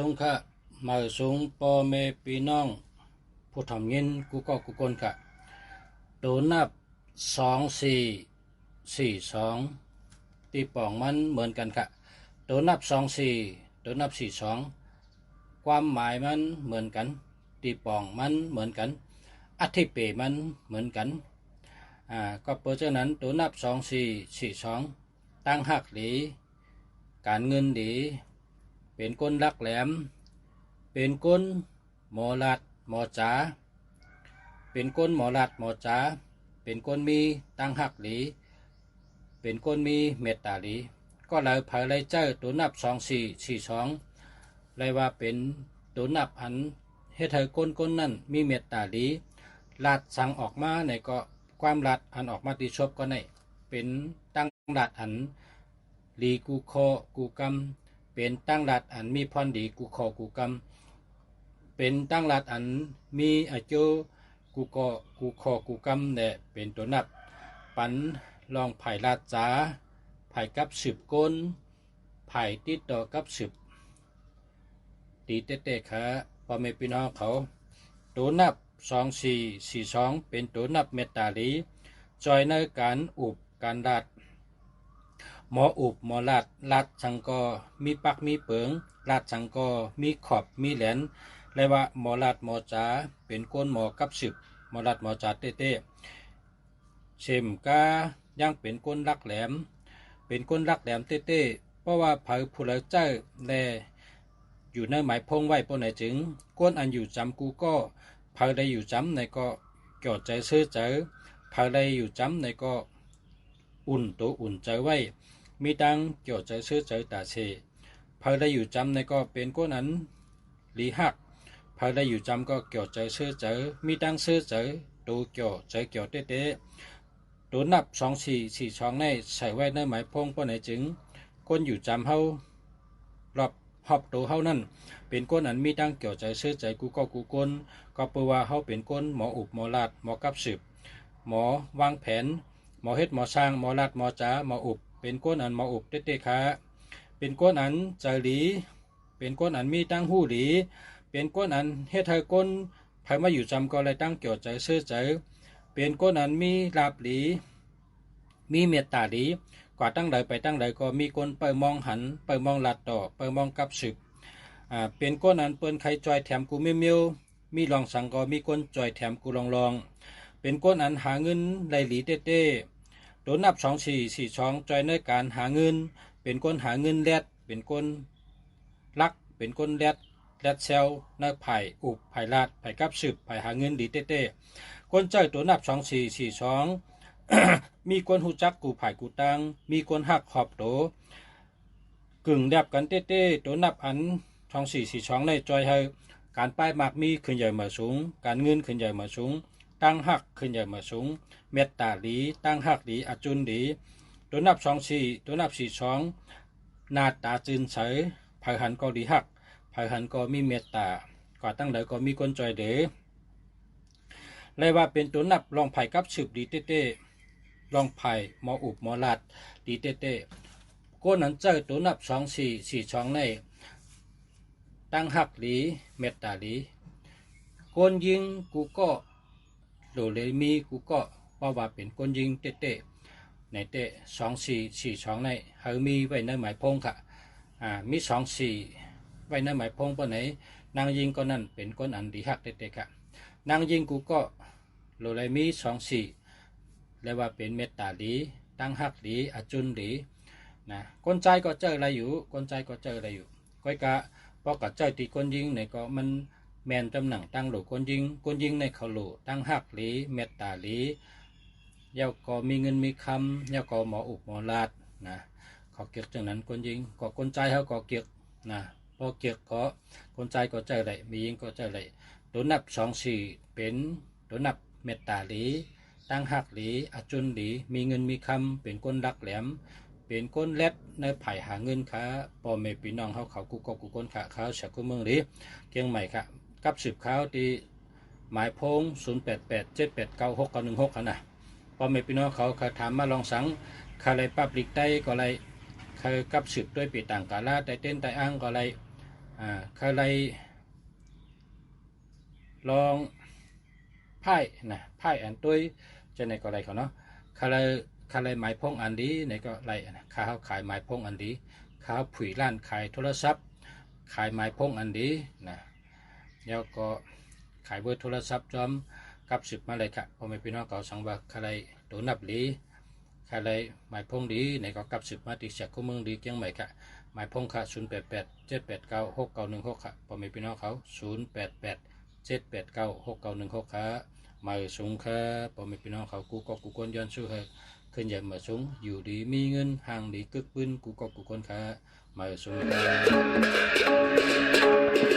งค่ะมาสูงปอเมปีน้องผู้ทำยินกูก็กูกนค่ะตัวนับ2442ตีป่องมันเหมือนกันค่ะตัวนับ24ตัวนับ42ความหมายมันเหมือนกันตีป่องมันเหมือนกันอธิเปมันเหมือนกันก็เพราะฉะนั้นตัวนับ2442ตั้งหักหลีการเงินดีเป็นก้นรักแหลมเป็นก้นหมอลัดหมอจ๋าเป็นก้นหมอลัดหมอจ๋าเป็นก้นมีตั้งหักหลีเป็นก้นมีเมตตาหลีก็เลยเผยเลยเจ้าตัวนับ2442เลยว่าเป็นตัวนับอันเฮ็ดให้ก้นนั่นมีเมตตาหลีลัดสั่งออกมาในก็ความลัดอันออกมาติชบก็ในเป็นตั้งลัดอันลีกูคอกูกำเป็นตั้งลัดอันมีพรดีกูคอกูกำเป็นตั้งลัดอันมีอายุกูกอกูคอกูกำเนี่ยเป็นตัวนับปันลองไผ่ลาดจ๋าไผ่กับสืบก้นไผ่ติดต่อกับสืบตีเตะขาพอไม่พี่น้องเขาตัวนับ2442เป็นตัวนับเมตตาลีจอยในการอุบการลัดหมออุบหมอลัดสังกอมีปักมีเปิงลัดสังกอมีขอบมีแหลนและว่าหมอลัดหมอจ๋าเป็นก้นหมอกับสืบหมอลัดหมอจ๋าเต้เช่มกายังเป็นก้นรักแหลมเป็นก้นรักแหลมเต้เพราะว่าเผยผู้ละเจ้าแลอยู่ในหมายพงไว้ปนไหนจึงก้นอันอยู่จำกูก็เผยได้อยู่จำในก็เกี่ยวใจซื้อเจอเผยได้อยู่จำในก็อุ่นตัวอุ่นใจไว้มีดังเกี่ยวใจซื้อเจอตาเชเผยได้อยู่จำในก็เป็นก้นอันลีหักเผยได้อยู่จำก็เกี่ยวใจซื้อเจอมีดังซื้อเจอตัวเกี่ยวใจเกี่ยวเต้ตัวนับ2442ในใส่ไว้ในหมายพงปนไหนจึงก้นอยู่จำเฮารอบหอบตัวเฮานั่นเป็นก้นอันมีดังเกี่ยวใจซื้อใจกูก็กูก้นก็เปว่าเฮาเป็นก้นหมออุบหมอลาดหมอกับสืบหมอวางแผนหมอเฮ็ดหมอสร้างหมอลาดหมอจ๋าหมออุบเป็นก้นอันหมออุบเต้ขาเป็นก้นอันใจหลีเป็นก้นอันมีตั้งหู้หลีเป็นก้นอันเฮ็ดให้ก้นไผมาอยู่จำก็เลยตั้งเกี่ยวใจซื้อใจเป็นก้นอันมีลาบหลีมีเมตตาหลีกว่าตั้งใดไปตั้งใดก็มีคนไปมองหันไปมองลัดต่อไปมองกับสืบเป็นก้นอันเปิ้นใครจอยแถมกูเมียวมีลองสังก็มีคนจอยแถมกูลองเป็นก้นอันหาเงินไหลหลีเต้โดนนับ2442จอยในการหาเงินเป็นก้นหาเงินแลดเป็นก้นลักเป็นก้นแลดเซลในไผ่อุบไผ่ลาดไผ่กับสืบไผ่หาเงินหลีเต้ก้นใจตัวนับ2442 มีคนหูจักกูไผ่กูตังมีคนหักขอบโตกึ่งแดบกันเต้ตัวนับอัน2442ในจอยให้การป้ายมากมีขึ้นใหญ่มาสูงการเงินขึ้นใหญ่มาสูงตั้งหักขึ้นใหญ่มาสูงเมตตาหลีตั้งหักหลีอจุนหลีตัวนับ24ตัวนับ42หน้าตาจืนใสไผ่หันก็ดีหักไผ่หันก็มีเมตตาก็ตั้งใดก็มีคนจอยเดเลยว่าเป็นตัวนับลองไผ่กับสืบดีเต้ลองไผ่หมออุบหมอลาดดีเต้ก้นนั้นเจอตัวนับ2442ในตั้งหักหลีเมตตาหลีก้นยิงกูก็โดเลมีกูก็เพราะว่าเป็นก้นยิงเต้ในเต้2442ในเฮามีไว้ในหมายพงค่ะมี24ไว้ในหมายพงปะไหนนางยิงก็นั่นเป็นก้นอันดีหักเต้ค่ะนางยิงกูก็โลเลมี24เรียกว่าเป็นเมตตาหลีตั้งหักหลีอจุนหลีนะคนใจก็เจออะไรอยู่คนใจก็เจออะไรอยู่ก้อยกะพอกับเจ้าตีคนยิงในก็มันแมนตำหนังตั้งหลูคนยิงในเขาหลูตั้งหักหลีเมตตาหลีเย้าก็มีเงินมีคำเย้าก็หมออุบหมอลาดนะเขาเกียกจังนั้นคนยิงก็คนใจเขาก็เกียกนะพอเกียกก็คนใจก็เจออะไรมียิงก็เจออะไรตัวนับ24เป็นตัวนับเมตตาหลีตั้งหักหลีอจุนหลีมีเงินมีคำเป็นก้นรักแหลมเป็นก้นเล็ดในไผ่หาเงินค้าปอเมปีน้องเขากูก็กูก้นขาเขาเฉกุเมืองหลีเกียงใหม่ค่ะกับสืบเขาที่หมายพง0887896916กันนะปอเมปีน้องเขาถามมาลองสังคาไรปับลิกใต้ก็ไรเคยกับสืบด้วยปีต่างกาลาไตเต้นไตอ้างก็ไร ใครไรลองไพ่นะไพ่อันตุ้ยจะในก็ไรเขาเนาะใครหมายพงอันดีในก็ไรนะข้าวขายหมายพงอันดีข้าวผุยร้านขายโทรศัพท์ขายหมายพงอันดีนะแล้วก็ขายเบอร์โทรศัพท์จอมกับสืบมาเลยค่ะพอไม่พี่น้องเขาสั่งว่าใครโดนนับลีใครหมายพงดีในก็กับสืบมาติเสียคู่เมืองดีเกียงใหม่ค่ะหมายพงค่ะ0887896916ค่ะพอไม่พี่น้องเขา0887896916ค่ะมาสูงค่ะพอไม่พี่น้องเขากูก็กูคนย้อนสู้ค่ะขึ้นอย่ามาสูงอยู่ดีมีเงินห่างดีกึกปืนกูก็กูคนค่ะมาสูงค่ะ